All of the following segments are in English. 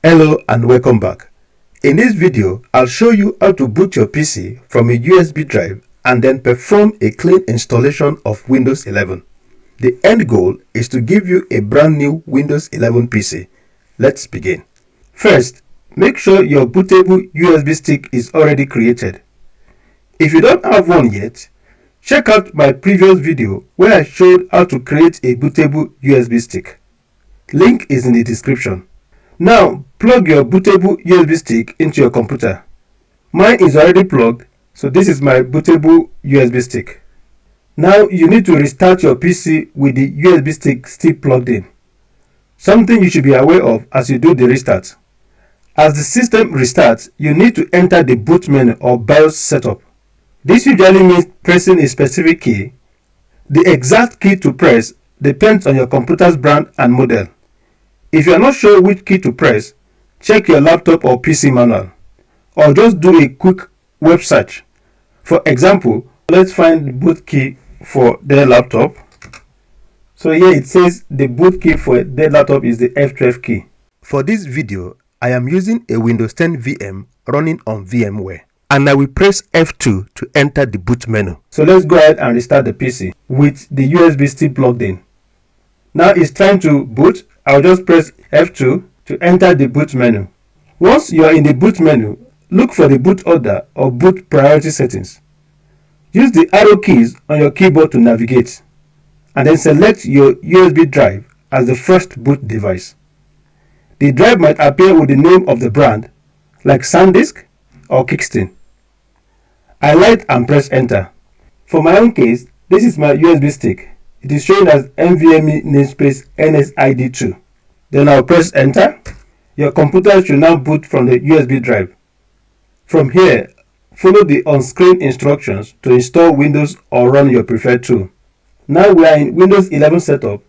Hello and welcome back. In this video, I'll show you how to boot your PC from a USB drive and then perform a clean installation of Windows 11. The end goal is to give you a brand new Windows 11 PC. Let's begin. First, make sure your bootable USB stick is already created. If you don't have one yet, check out my previous video where I showed how to create a bootable USB stick. Link is in the description. Now, plug your bootable USB stick into your computer. Mine is already plugged, so this is my bootable USB stick. Now, you need to restart your PC with the USB stick still plugged in. Something you should be aware of as you do the restart. As the system restarts, you need to enter the boot menu or BIOS setup. This usually means pressing a specific key. The exact key to press depends on your computer's brand and model. If you are not sure which key to press, check your laptop or PC manual, or just do a quick web search. For example, let's find the boot key for their laptop. So here it says the boot key for their laptop is the F12 key. For this video, I am using a Windows 10 VM running on VMware, and I will press F2 to enter the boot menu. So let's go ahead and restart the PC with the USB still plugged in. Now it's time to boot. I'll just press F2 to enter the boot menu. Once you are in the boot menu, look for the boot order or boot priority settings. Use the arrow keys on your keyboard to navigate, and then select your USB drive as the first boot device. The drive might appear with the name of the brand, like SanDisk or Kingston. Highlight and press enter. For my own case, this is my USB stick. It is shown as NVMe namespace NSID2. Then I'll press enter. Your computer should now boot from the USB drive. From here, follow the on-screen instructions to install Windows or run your preferred tool. Now we are in Windows 11 setup.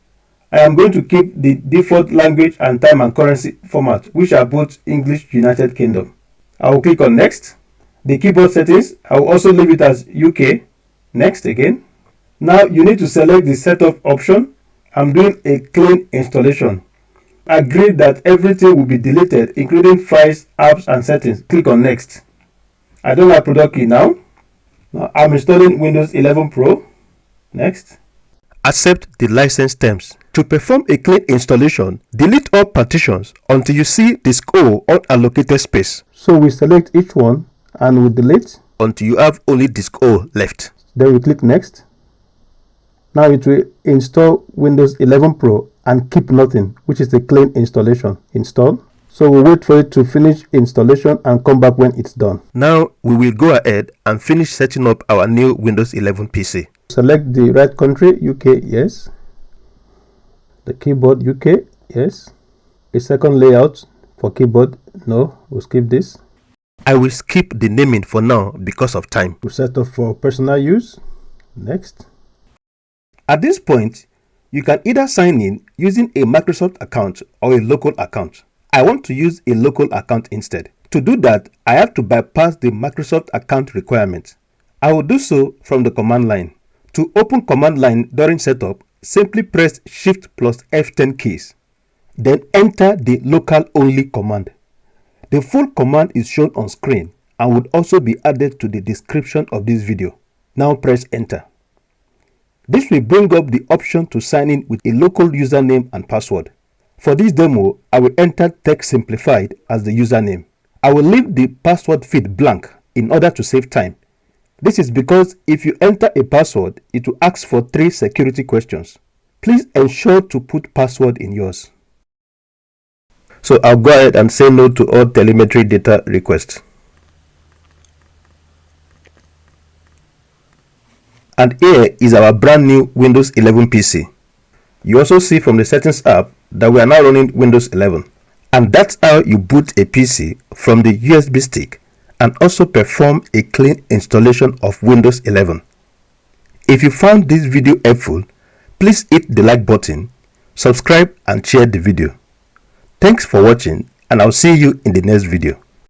I am going to keep the default language and time and currency format, which are both English United Kingdom. I will click on next. The keyboard settings, I will also leave it as UK. Next again. Now you need to select the setup option. I'm doing a clean installation. Agree that everything will be deleted, including files, apps, and settings. Click on next. I don't have product key now. Now I'm installing Windows 11 Pro. Next. Accept the license terms. To perform a clean installation, delete all partitions until you see disk O unallocated space. So we select each one and we delete until you have only disk O left. Then we click next. Now it will install Windows 11 Pro and keep nothing, which is the clean installation. Install. So we'll wait for it to finish installation and come back when it's done. Now we will go ahead and finish setting up our new Windows 11 PC. Select the right country, UK, yes. The keyboard, UK, yes. A second layout for keyboard, no, we'll skip this. I will skip the naming for now because of time. We'll set up for personal use. Next. At this point, you can either sign in using a Microsoft account or a local account. I want to use a local account instead. To do that, I have to bypass the Microsoft account requirement. I will do so from the command line. To open command line during setup, simply press Shift plus F10 keys. Then enter the local only command. The full command is shown on screen and would also be added to the description of this video. Now press enter. This will bring up the option to sign in with a local username and password. For this demo, I will enter Tech Simplified as the username. I will leave the password field blank in order to save time. This is because if you enter a password, it will ask for 3 security questions. Please ensure to put password in yours. So I'll go ahead and say no to all telemetry data requests. And here is our brand new Windows 11 PC. You also see from the settings app that we are now running Windows 11. And that's how you boot a PC from the USB stick and also perform a clean installation of Windows 11. If you found this video helpful, please hit the like button, subscribe and share the video. Thanks for watching, and I'll see you in the next video.